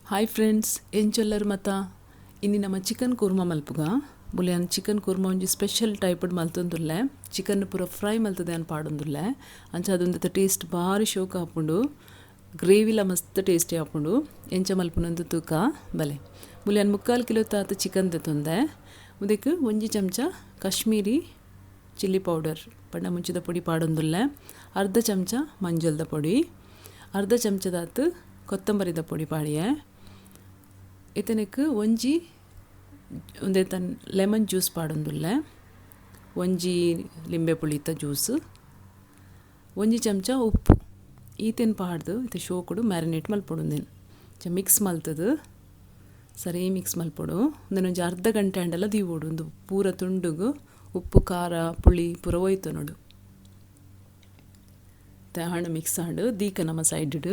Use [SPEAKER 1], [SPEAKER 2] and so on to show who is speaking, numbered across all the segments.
[SPEAKER 1] Hi friends ಏನು ಚೊಲ್ಲರು ಮತ್ತ ಇನ್ನು ನಮ್ಮ ಚಿಕನ್ ಕುರ್ಮಾ ಮಲ್ಪುಗ ಬುಲಿಯನ್ ಚಿಕನ್ ಕುರ್ಮಾ ಒಂಜಿ ಸ್ಪೆಷಲ್ ಟೈಪ್ಡ್ ಮಲ್ತೊಂದುಲ್ಲೆ ಚಿಕನ್ ಪೂರ ಫ್ರೈ ಮಲ್ತದೆ ಅನ್ ಪಾಡೊಂದುಲ್ಲೆ ಅಂಚ ಅದೊಂದು ಟೇಸ್ಟ್ ಭಾರಿ ಶೋಕ ಹಾಪುಂಡು ಗ್ರೇವಿಲ ಮಸ್ತ್ ಟೇಸ್ಟಿ ಹಾಪುಂಡು ಎಂಚ ಮಲ್ಪುನೊಂದು ತೂಕ ಬಲೆ ಬುಲಿಯನ್ 3/4 ಕಿಲೋ ತಾತ ಚಿಕನ್ ತೆತ್ತೊಂದೆ ಉದಕ್ಕೆ ಒಂಜಿ ಚಮಚ ಕಾಶ್ಮೀರಿ ಚಿಲ್ಲಿ ಪೌಡರ್ ಪಂಡ ಮುಂಚಿದ ಪೊಡಿ ಪಾಡೊಂದುಲ್ಲೆ ಅರ್ಧ ಚಮಚ ಮಂಜಲ್ದ ಪೊಡಿ ಅರ್ಧ ಚಮಚದಾತು ಕೊತ್ತಂಬರಿದ ಪೊಡಿ ಪಾಡಿಯೆ ಇತನಕ್ಕೆ ಒಂಜಿ ತನ್ನ ಲೆಮನ್ ಜ್ಯೂಸ್ ಪಾಡೊಂದುಲ್ಲೆ ಒಂಜಿ ಲಿಂಬೆ ಪುಳಿತ ಜ್ಯೂಸ್ ಒಂಜಿ ಚಮಚ ಉಪ್ಪು ಈತೇನು ಪಾಡ್ದು ಇತ್ತೆ ಶೋಕುಡು ಮ್ಯಾರಿನೇಟ್ ಮಲ್ಪೊಡುಂದೇನು ಮಿಕ್ಸ್ ಮಲ್ತದು ಸರಿ ಮಿಕ್ಸ್ ಮಲ್ಪೊಡು ಒಂದೊಂಜಿ ಅರ್ಧ ಗಂಟೆ ಅಂಡೆಲ್ಲ ದೀವೋಡು ಒಂದು ಪೂರ ತುಂಡುಗು ಉಪ್ಪು ಖಾರ ಪುಳಿ ಪೂರ ಹೋಯ್ತು ನೋಡು ಹಣ್ಣು ಮಿಕ್ಸ್ ಆಡು ದೀಕ ನಮ್ಮ ಸೈಡ್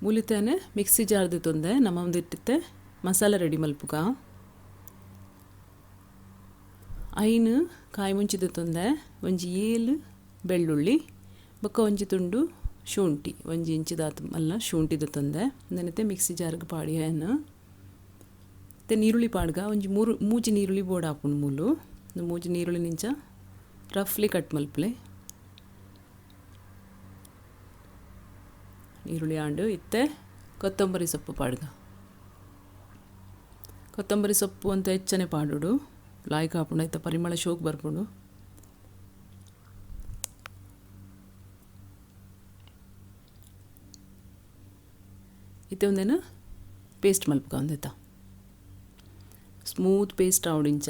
[SPEAKER 1] ಮುಲಿತೇನೆ ಮಿಕ್ಸಿ ಜಾರ್ದು ತೊಂದೆ ನಮ್ಮ ಒಂದಿಟ್ಟೆ ಮಸಾಲೆ ರೆಡಿ ಮಲ್ಪುಗ ಐನು ಕಾಯಿ ಮುಂಚಿದ ತೊಂದೆ ಒಂಜಿ ಏಳು ಬೆಳ್ಳುಳ್ಳಿ ಬೊಕ್ಕ ಒಂಜಿ ತುಂಡು ಶುಂಠಿ ಒಂಜಿ ಇಂಚಿದಾತು ಮಲ್ಲ ಶುಂಠಿದ ತೊಂದೆ ನೆನತೆ ಮಿಕ್ಸಿ ಜಾರ್ಗೆ ಪಾಡಿ ಏನು ಮತ್ತು ನೀರುಳ್ಳಿ ಪಾಡ್ಗ ಒಂಜಿ ಮೂಜಿ ನೀರುಳ್ಳಿ ಬೋರ್ಡ್ ಹಾಪುಂಡು ಮೂಲು ಮೂಜಿ ನೀರುಳ್ಳಿ ನಿಂಚ ರಫ್ಲಿ ಕಟ್ ಮಲ್ಪಲೆ ಈರುಳ್ಳಿ ಆಂಡು ಇತ್ತೆ ಕೊತ್ತಂಬರಿ ಸೊಪ್ಪು ಪಾಡ್ಗ ಕೊತ್ತಂಬರಿ ಸೊಪ್ಪು ಅಂತ ಹೆಚ್ಚನೆ ಪಾಡುಡು ಲಾಯ್ಕ್ ಹಾಪುಂಡು ಆಯ್ತಾ ಪರಿಮಳ ಶೋಕ್ ಬರ್ಪುಂಡು ಇತ್ತೆ ಒಂದೇನು ಪೇಸ್ಟ್ ಮಲ್ಪಕ ಒಂದೈತ ಸ್ಮೂತ್ ಪೇಸ್ಟ್ ಆವಡಿಂಚ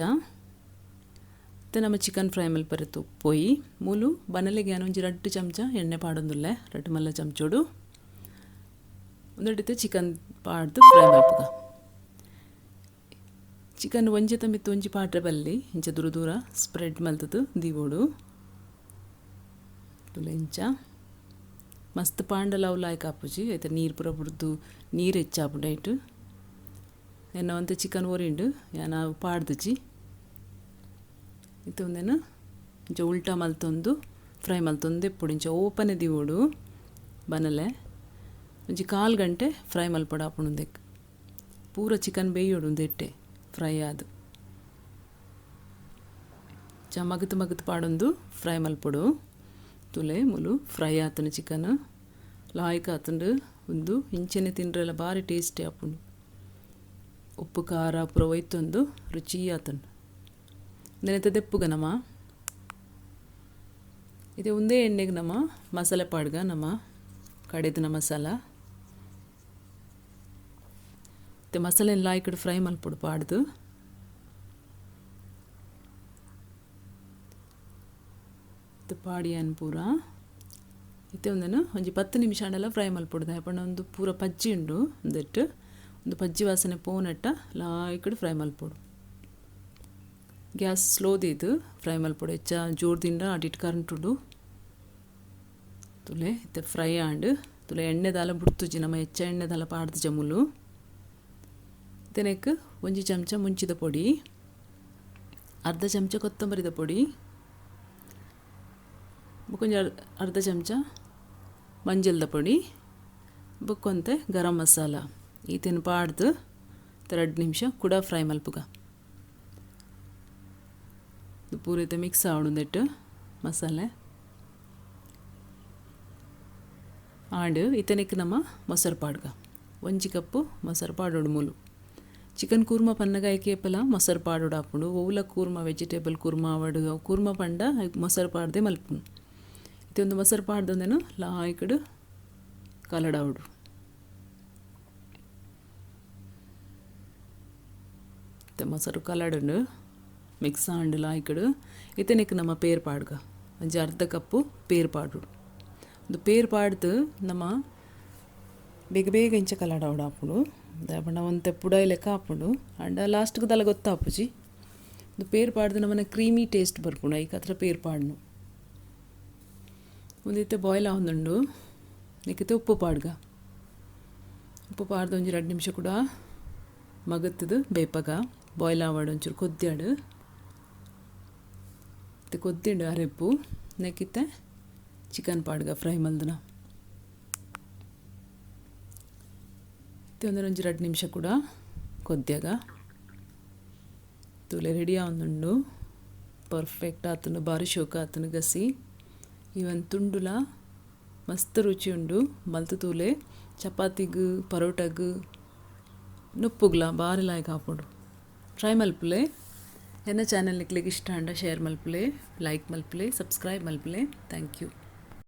[SPEAKER 1] ಮತ್ತು ನಮ್ಮ ಚಿಕನ್ ಫ್ರೈ ಮಲ್ಪರೆತು ಪೋಯಿ ಮೂಲು ಬನಲೆಗೆ ಒಂಜಿ 2 ಚಮಚ ಎಣ್ಣೆ ಪಾಡೊಂದುಲ್ಲೆ 2 ಮಲ್ಲ ಚಮಚೋಡು ಒಂದೆಡ್ತೆ ಚಿಕನ್ ಪಾಡ್ದು ಫ್ರೈ ಮಲ್ಪುಗ ಚಿಕನ್ ಒಂಜಿ ತಮ್ಮಿತ್ತು ಒಂಜಿ ಪಾಟ್ರೆ ಬಲ್ಲಿ ಇಂಚ ದೂರ ಸ್ಪ್ರೆಡ್ ಮಲ್ತದು ದೀವೋಡು ತುಲೆ ಇಂಚ ಮಸ್ತ್ ಪಾಂಡಲ ಅವು ಲಾಯ್ಕ್ ಹಾಪುಜಿ ಆಯ್ತು ನೀರು ಪೂರ ಬುಡ್ದು ನೀರು ಹೆಚ್ಚಾಪುಂಡು ಆಯ್ತು ಎನ್ನವಂತೆ ಚಿಕನ್ ಓರಿಂಡು ಯಾನ ಪಾಡ್ದುಜಿ ಇತ್ತು ಒಂದೇನು ಇಂಚ ಉಲ್ಟಾ ಮಲ್ತೊಂದು ಫ್ರೈ ಮಲ್ತೊಂದು ಎಪ್ಪುಡು ಇಂಚ ಓಪನೆ ದೀವೋಡು ಬನಲೆ ಒಂಜಿ 1/4 ಗಂಟೆ ಫ್ರೈ ಮಲ್ಪೊಡು ಹಾಪುಂಡು ಪೂರ ಚಿಕನ್ ಬೇಯೋಡು ಒಂದೆಟ್ಟೆ ಫ್ರೈ ಆದು ಮಗತು ಪಾಡೊಂದು ಫ್ರೈ ಮಲ್ಪೊಡು ತುಲೆ ಮುಲು ಫ್ರೈ ಆತನು ಚಿಕನ್ ಲಾಯ್ಕ್ ಆತುಂಡು ಒಂದು ಇಂಚನೆ ತಿಂಡ್ರೆಲ್ಲ ಭಾರಿ ಟೇಸ್ಟಿ ಆಪುಂಡು ಉಪ್ಪು ಖಾರ ಪೂರ ಒಯ್ತೊಂದು ರುಚಿ ಆತುಂಡು ನೆನೆತ ದೆಪ್ಪುಗ ನಮ್ಮ ಇದೆ ಒಂದೇ ಎಣ್ಣೆಗೆ ನಮ್ಮ ಮಸಾಲೆ ಪಾಡ್ಗ ನಮ್ಮ ಕಡೆದಿನ ಮಸಾಲ ಮತ್ತು ಮಸಾಲೆ ಲಾಯ್ಕಡು ಫ್ರೈ ಮಲ್ಪೊಡು ಪಾಡ್ದು ಪಾಡಿ ಅನ್ನು ಪೂರ ಇತ್ತೆ ಒಂದೇನು ಒಂಜಿ 10 ನಿಮಿಷ ಅಂಡೆಲ್ಲ ಫ್ರೈ ಮಲ್ಪೊಡು ಯಾಪಂಡ ಒಂದು ಪೂರ ಪಜ್ಜಿ ಉಂಡು ಒಂದೆಟ್ಟು ಒಂದು ಪಜ್ಜಿ ವಾಸನೆ ಪೋನಟ್ಟ ಲಾಯ್ಕಡು ಫ್ರೈ ಮಲ್ಪೊಡು ಗ್ಯಾಸ್ ಸ್ಲೋ ದೀದು ಫ್ರೈ ಮಲ್ಪೊಡು ಹೆಚ್ಚ ಜೋರ್ದಿಂದ ಅಡಿಟ್ ಕರೆಂಟ್ ಉಂಡು ತುಲೆ ಇತ್ತೆ ಫ್ರೈ ಆಂಡು ತುಲೆ ಎಣ್ಣೆದಾಲ ಬುಡ್ತುಜಿ ನಮ್ಮ ಹೆಚ್ಚ ಎಣ್ಣೆದಾಲ ಪಾಡ್ದು ಜಮುಲು ತೆನೆಕ್ ಒಂಜಿ ಚಮಚ ಮುಂಚಿದ ಪೊಡಿ ಅರ್ಧ ಚಮಚ ಕೊತ್ತಂಬರಿದ ಪೊಡಿ ಬೊಕೊಂಜಿ ಅರ್ಧ ಚಮಚ ಮಂಜಲ್ದ ಪೊಡಿ ಬೊಕ್ಕೊಂತೆ ಗರಂ ಮಸಾಲ ಈತೇನು ಪಾಡ್ದು 2 ನಿಮಿಷ ಕೂಡ ಫ್ರೈ ಮಲ್ಪುಗ ಪೂರೈತೆ ಮಿಕ್ಸ್ ಆವಡುಂದೆಟ್ಟು ಮಸಾಲೆ ಆಂಡು ಇತನೆಕ್ ನಮ್ಮ ಮೊಸರು ಪಾಡ್ಗ ಒಂಜಿ ಕಪ್ಪು ಮೊಸರು ಪಾಡೋಡು ಮೂಲು ಚಿಕನ್ ಕೂರ್ಮ ಪನ್ನಗಾಯ್ಕೆ ಪಲ ಮೊಸರು ಪಾಡೋಡು ಹಾಪುಂಡು ಓವುಲ ಕೂರ್ಮ ವೆಜಿಟೇಬಲ್ ಕೂರ್ಮ ಆವಡು ಕೂರ್ಮ ಪಂಡ ಮೊಸರು ಪಾಡ್ದೆ ಮಲ್ಪುಂಡು ಇದೊಂದು ಮೊಸರು ಪಾಡ್ದೊಂದೇನು ಲಾಯ್ಕಡು ಕಲಡಾವಡು ಮತ್ತು ಮೊಸರು ಕಲಡುಂಡು ಮಿಕ್ಸ್ ಆಂಡು ಲಾಯ್ಕಡು ಇತನೆಕ್ ನಮ್ಮ ಪೇರ್ ಪಾಡ್ಗ ಒಂಜಿ ಅರ್ಧ ಕಪ್ಪು ಪೇರ್ ಪಾಡು ಒಂದು ಪೇರ್ ಪಾಡ್ದು ನಮ್ಮ ಬೇಗ ಇಂಚ ಕಲಡಾವಡು ಹಾಪುಂಡು ದಾಪಂಡ ಒಂತೆ ಪುಡಾಯಿ ಲೆಕ್ಕ ಹಾಪುಂಡು ಅಂಡ ಲಾಸ್ಟ್ಗೆ ದಲ ಗೊತ್ತಾಪುಜಿ ಒಂದು ಪೇರ್ ಪಾಡ್ದು ನಮ್ಮನೆ ಕ್ರೀಮಿ ಟೇಸ್ಟ್ ಬರ್ಪುಂಡು ಐಕ ಹತ್ರ ಪೇರ್ ಪಾಡ್ನು ಒಂದಿತ್ತೆ ಬಾಯ್ಲ್ ಆವೊಂದುಂಡು ನಿಕ್ಕಿತೆ ಉಪ್ಪು ಪಾಡ್ಗ ಉಪ್ಪು ಪಾಡ್ದು ಒಂಜಿ 2 ನಿಮಿಷ ಕೂಡ ಮಗತ್ತದು ಬೇಪಗ ಬಾಯ್ಲ್ ಆವಾಡು ಒಂಚೂರು ಕೊದ್ದಿಯಾಡು ಮತ್ತು ಕೊದ್ದಿಂಡು ಅರೆಪ್ಪು ನೆಕ್ಕಿತ್ತೆ ಚಿಕನ್ ಪಾಡ್ಗ ಫ್ರೈ ಮಲ್ದನ ಮತ್ತೆ ಒಂದೊಂದು 2 ನಿಮಿಷ ಕೂಡ ಕೊದ್ಯಾಗ ತೂಲೆ ರೆಡಿ ಆವೊಂದುಂಡು ಪರ್ಫೆಕ್ಟ್ ಆತನು ಬಾರಿ ಶೋಕ ಆತನು ಗಸಿ ಇವನ್ ತುಂಡುಲ ಮಸ್ತ್ ರುಚಿ ಉಂಡು ಮಲ್ತು ತೂಲೆ ಚಪಾತಿಗ್ ಪರೋಟಗ್ ನುಪ್ಪುಗ್ಲ ಬಾರಿ ಲಾಯ್ಕ್ ಆಪುಂಡು ಟ್ರೈ ಮಲ್ಪುಲೆ ಎನ್ನ ಚಾನಲ್ ನಿಕ್ಲೆಗ್ ಇಷ್ಟ ಅಂಡ ಶೇರ್ ಮಲ್ಪುಲೆ ಲೈಕ್ ಮಲ್ಪುಲೆ ಸಬ್ಸ್ಕ್ರೈಬ್ ಮಲ್ಪುಲೆ ಥ್ಯಾಂಕ್ ಯು.